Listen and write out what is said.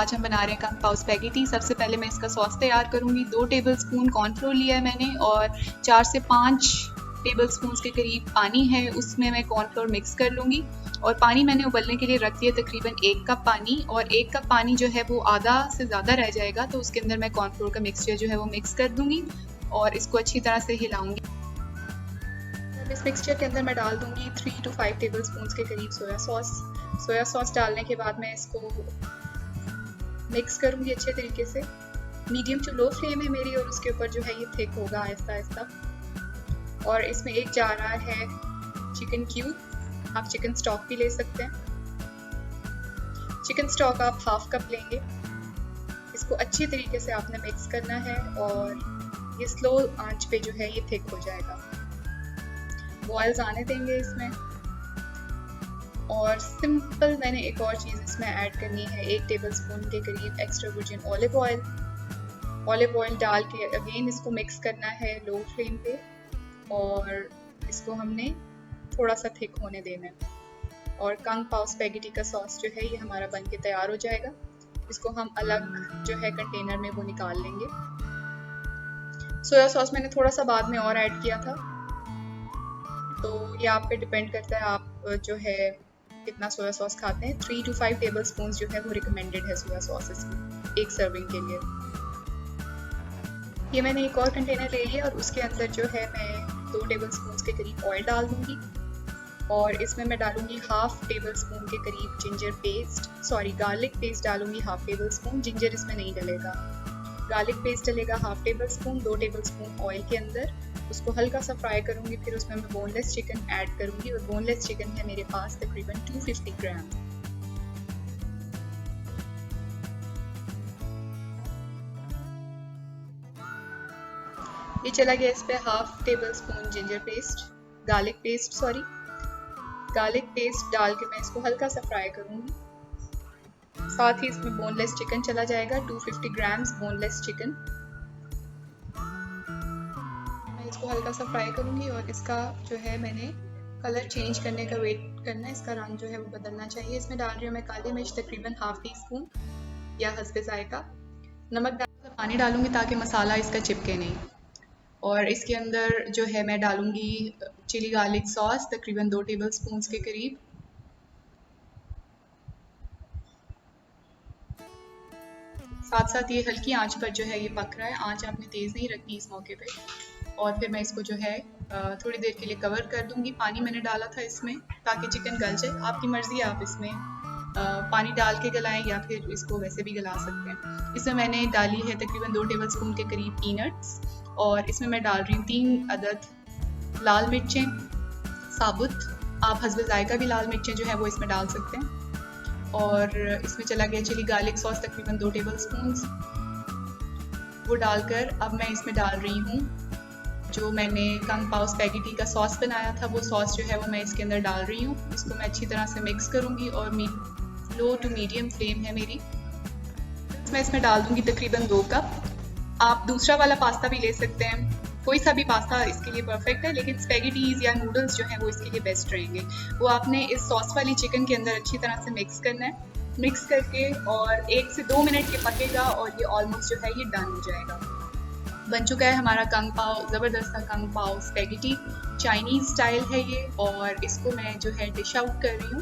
आज हम बना रहे हैं कंग पाओ स्पैगेटी। सबसे पहले मैं इसका सॉस तैयार करूँगी। 2 टेबलस्पून कॉर्नफ्लोर लिया है मैंने और 4 से 5 टेबलस्पून के करीब पानी है, उसमें मैं कॉर्नफ्लोर मिक्स कर लूँगी। और पानी मैंने उबलने के लिए रख दिया तकरीबन 1 कप पानी, और 1 कप पानी जो है वो आधा से ज़्यादा रह जाएगा, तो उसके अंदर मैं कॉर्नफ्लोर का मिक्सचर जो है वो मिक्स कर दूँगी और इसको अच्छी तरह से हिलाऊँगी। इस मिक्सचर के अंदर मैं डाल दूँगी 3 to 5 टेबलस्पून के करीब सोया सॉस। सोया सॉस डालने के बाद मैं इसको मिक्स करूँगी अच्छे तरीके से। मीडियम टू लो फ्लेम है मेरी, और उसके ऊपर जो है ये थिक होगा आहिस्ता आहिस्ता। और इसमें एक जा रहा है चिकन क्यूब, आप चिकन स्टॉक भी ले सकते हैं। चिकन स्टॉक आप हाफ कप लेंगे। इसको अच्छी तरीके से आपने मिक्स करना है और ये स्लो आंच पे जो है ये थिक हो जाएगा। बॉयल्स आने देंगे इसमें। और सिंपल मैंने एक और चीज़ इसमें ऐड करनी है, 1 टेबलस्पून के करीब extra virgin olive oil. Olive oil डाल के अगेन इसको मिक्स करना है लो फ्लेम पे, और इसको हमने थोड़ा सा थिक होने देना है। और कंग पाओ स्पैगेटी का सॉस जो है ये हमारा बन के तैयार हो जाएगा। इसको हम अलग जो है कंटेनर में वो निकाल लेंगे। सोया सॉस मैंने थोड़ा सा बाद में और ऐड किया था, तो ये आप पे डिपेंड करता है आप जो है कितना सोया सॉस खाते हैं। 3 to 5 टेबलस्पून जो है वो रिकमेंडेड है सोया सॉस इसमें एक सर्विंग के लिए। ये मैंने एक और कंटेनर ले लिया और उसके अंदर जो है मैं 2 टेबलस्पून के करीब ऑयल डाल दूँगी, और इसमें मैं डालूँगी हाफ टेबलस्पून के करीब गार्लिक पेस्ट डालूँगी हाफ टेबलस्पून। जिंजर इसमें नहीं डलेगा, गार्लिक पेस्ट डलेगा हाफ टेबलस्पून। 2 टेबलस्पून ऑयल के अंदर उसको हल्का सा फ्राई करूँगी। फिर उसमें मैं बोनलेस चिकन ऐड करूँगी, और बोनलेस चिकन है मेरे पास तकरीबन 250 ग्राम। ये चला गया इस पे हाफ टेबलस्पून गार्लिक पेस्ट डाल के मैं इसको हल्का सा फ्राई करूँगी। साथ ही इसमें बोनलेस चिकन चला जाएगा, 250 ग्राम्स बोनलेस चिकन। मैं इसको हल्का सा फ्राई करूँगी, और इसका जो है मैंने कलर चेंज करने का वेट करना है, इसका रंग जो है वो बदलना चाहिए। इसमें डाल रही हूँ मैं काली मिर्च तकरीबन हाफ टीस्पून या हस्बे जायका। नमक डाल पानी डालूँगी ताकि मसाला इसका चिपके नहीं। और इसके अंदर जो है मैं डालूँगी चिली गार्लिक सॉस तकरीबन 2 टेबलस्पून के करीब। साथ साथ ये हल्की आंच पर जो है ये पक रहा है, आंच आपने तेज़ नहीं रखनी इस मौके पे। और फिर मैं इसको जो है थोड़ी देर के लिए कवर कर दूंगी। पानी मैंने डाला था इसमें ताकि चिकन गल जाए। आपकी मर्ज़ी है, आप इसमें पानी डाल के गलाएं या फिर इसको वैसे भी गला सकते हैं। इसमें मैंने डाली है तकरीबन 2 टेबलस्पून के करीब पीनट्स, और इसमें मैं डाल रही हूँ 3 अदद लाल मिर्चें साबुत। आप हस्बे जायका भी लाल मिर्चें जो है वो इसमें डाल सकते हैं। और इसमें चला गया चिली गार्लिक सॉस तकरीबन 2 टेबलस्पून। वो डालकर अब मैं इसमें डाल रही हूँ जो मैंने कंग पाओ स्पैगेटी का सॉस बनाया था, वो सॉस जो है वो मैं इसके अंदर डाल रही हूँ। इसको मैं अच्छी तरह से मिक्स करूँगी, और लो टू मीडियम फ्लेम है मेरी। मैं इसमें डाल दूँगी तकरीबन 2 कप। आप दूसरा वाला पास्ता भी ले सकते हैं, कोई सा भी पास्ता इसके लिए परफेक्ट है, लेकिन स्पैगेटीज या नूडल्स जो हैं वो इसके लिए बेस्ट रहेंगे। वो आपने इस सॉस वाली चिकन के अंदर अच्छी तरह से मिक्स करना है। मिक्स करके और 1 से 2 मिनट के पकेगा, और ये ऑलमोस्ट जो है ये डन हो जाएगा। बन चुका है हमारा कंग पाओ, ज़बरदस्त सा कंग पाओ स्पैगेटी। चाइनीज़ स्टाइल है ये, और इसको मैं जो है डिश आउट कर रही हूँ।